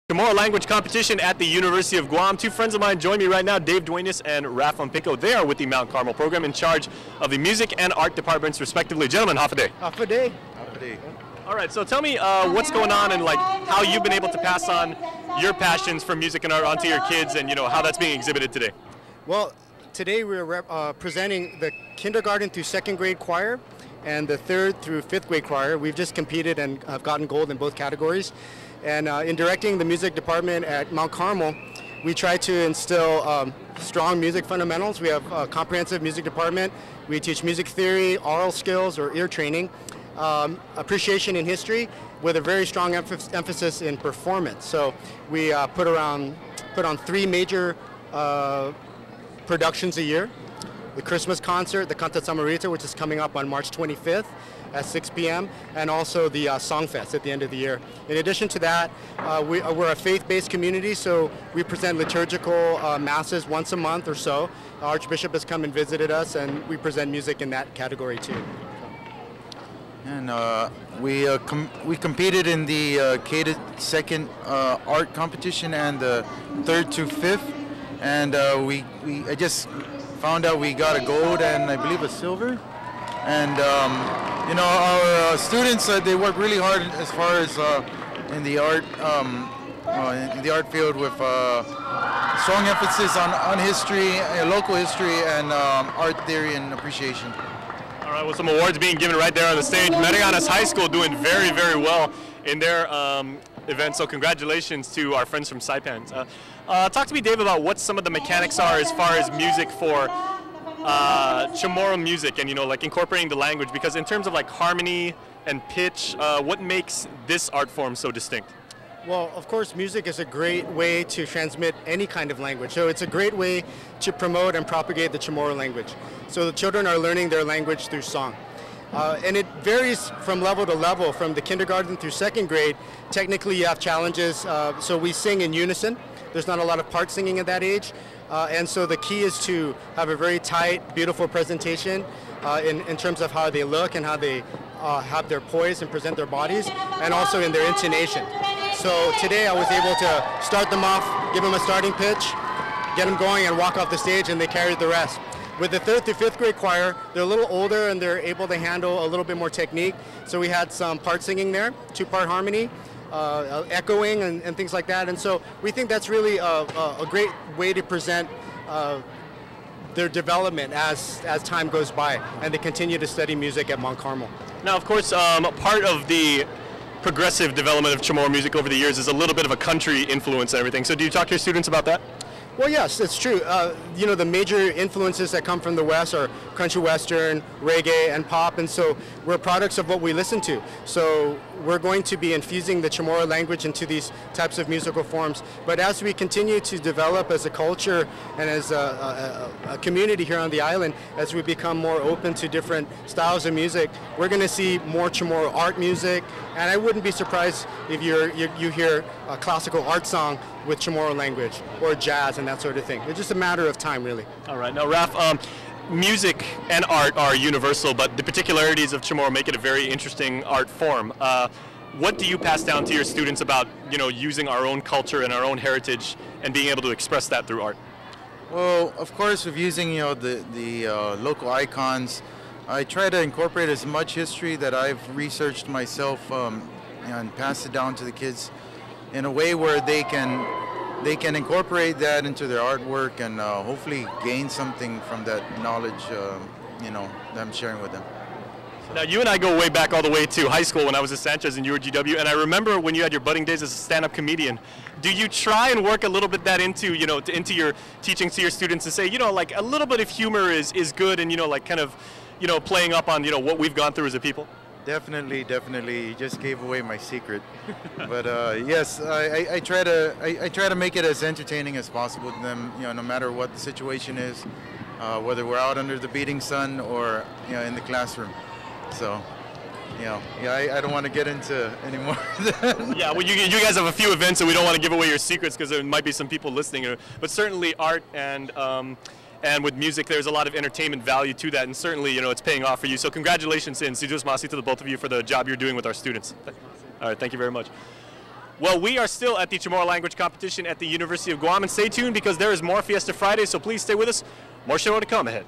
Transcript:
Chamorro Language Competition at the University of Guam. Two friends of mine join me right now, Dave Duenas and Raphael Unpingco. They are with the Mount Carmel program in charge of the music and art departments respectively. Gentlemen, half a day. Half a day. Half a day. All right, so tell me what's going on and like how you've been able to pass on your passions for music and art onto your kids and how that's being exhibited today. Well, today we're presenting the kindergarten through second grade choir and the third through fifth grade choir. We've just competed and have gotten gold in both categories. And in directing the music department at Mount Carmel, we try to instill strong music fundamentals. We have a comprehensive music department. We teach music theory, oral skills or ear training, appreciation in history with a very strong emphasis in performance. So we put on three major productions a year. The Christmas concert, the Canta Samarita, which is coming up on March 25th at 6 p.m., and also the Song Fest at the end of the year. In addition to that, we're a faith-based community, so we present liturgical masses once a month or so. Our Archbishop has come and visited us, and we present music in that category too. And we competed in the K to second art competition and the third to fifth, and I just found out we got a gold and I believe a silver. And our students they work really hard as far as in the art field with strong emphasis on history, local history, and art theory and appreciation. All right, well, some awards being given right there on the stage. Marianas High School doing very, very well in their event, so congratulations to our friends from Saipan. Talk to me, Dave, about what some of the mechanics are as far as music for Chamorro music and like incorporating the language, because in terms of like harmony and pitch, what makes this art form so distinct? Well, of course, music is a great way to transmit any kind of language. So it's a great way to promote and propagate the Chamorro language. So the children are learning their language through song. And it varies from level to level, from the kindergarten through second grade. Technically, you have challenges, so we sing in unison. There's not a lot of part singing at that age. And so the key is to have a very tight, beautiful presentation in terms of how they look and how they have their poise and present their bodies, and also in their intonation. So today I was able to start them off, give them a starting pitch, get them going and walk off the stage, and they carried the rest. With the third through fifth grade choir, they're a little older and they're able to handle a little bit more technique. So we had some part singing there, two-part harmony, echoing and things like that. And so we think that's really a great way to present their development as time goes by and they continue to study music at Mount Carmel. Now, of course, part of the progressive development of Chamorro music over the years is a little bit of a country influence and everything. So do you talk to your students about that? Well, yes, it's true. The major influences that come from the West are country western, reggae, and pop, and so we're products of what we listen to. So we're going to be infusing the Chamorro language into these types of musical forms. But as we continue to develop as a culture and as a community here on the island, as we become more open to different styles of music, we're going to see more Chamorro art music. And I wouldn't be surprised if you hear a classical art song with Chamorro language or jazz and that sort of thing. It's just a matter of time, really. All right. Now, Raph, music and art are universal, but the particularities of Chamorro make it a very interesting art form. What do you pass down to your students about, using our own culture and our own heritage and being able to express that through art? Well, of course, with using the local icons, I try to incorporate as much history that I've researched myself and pass it down to the kids in a way where they can incorporate that into their artwork and hopefully gain something from that knowledge that I'm sharing with them. Now, you and I go way back all the way to high school when I was at Sanchez and you were GW, and I remember when you had your budding days as a stand-up comedian. Do you try and work a little bit that into your teaching to your students and say, like a little bit of humor is good and, like kind of, playing up on, what we've gone through as a people? Definitely. You just gave away my secret. But yes, I try to make it as entertaining as possible to them, no matter what the situation is, whether we're out under the beating sun or, in the classroom. So, I don't want to get into any more of that. Yeah, well, you guys have a few events, and we don't want to give away your secrets because there might be some people listening. But certainly art and with music, there's a lot of entertainment value to that, and certainly, it's paying off for you. So congratulations and Sidus Masi to the both of you for the job you're doing with our students. All right, thank you very much. Well, we are still at the Chamorro Language Competition at the University of Guam, and stay tuned because there is more Fiesta Friday, so please stay with us. More show to come ahead.